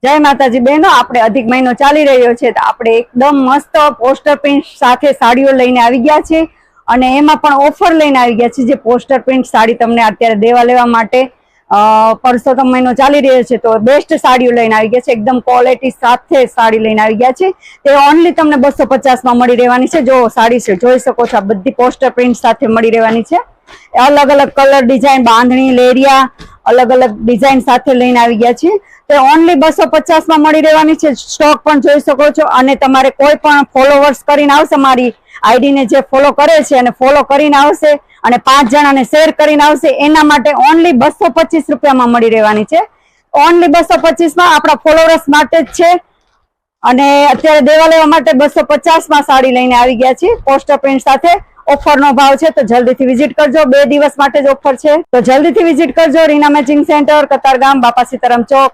જય માતાજી બહેનો, આપણે અધિક મહિનો ચાલી રહ્યો છે તો આપણે એકદમ મસ્ત પોસ્ટર પ્રિન્ટ સાથે સાડીઓ લઈને આવી ગયા છે અને એમાં પણ ઓફર લઈને આવી ગયા છે. જે પોસ્ટર પ્રિન્ટ સાડી તમને અત્યારે દેવા લેવા માટે પરસોત્તમ મહિનો ચાલી રહ્યો છે તો બેસ્ટ સાડીઓ લઈને આવી ગયા છે. એકદમ ક્વોલિટી સાથે સાડી લઈને આવી ગયા છે. તે ઓનલી તમને 250 માં મળી રહેવાની છે. જો સાડી છે જોઈ શકો છો, આ બધી પોસ્ટર પ્રિન્ટ સાથે મળી રહેવાની છે. અલગ અલગ કલર ડિઝાઇન, બાંધણી, લેરિયા અલગ અલગ ડિઝાઇન સાથે લઈને આવી ગયા છે. તે ઓનલી 250 માં મળી રહેવાની છે. સ્ટોક પણ જોઈ શકો છો અને તમારે કોઈ પણ ફોલોવર્સ કરીને આવશે, મારી આઈડી ને જે ફોલો કરે છે અને ફોલો કરીને આવશે અને 5 જણાને શેર કરીને આવશે, એના માટે ઓનલી 225 રૂપિયામાં મળી રહેવાની છે. ઓનલી 225 માં આપણા ફોલોવર્સ માટે જ છે અને અત્યારે દેવા લેવા માટે 250 માં સાડી લઈને આવી ગયા છે પોસ્ટર પ્રિન્ટ સાથે. ઓફર નો ભાવ છે તો જલ્દીથી વિઝિટ કરજો. 2 દિવસ માટે જ ઓફર છે તો જલ્દીથી વિઝિટ કરજો. રીના મેચિંગ સેન્ટર, કતારગામ, બાપા સીતારામ ચોક.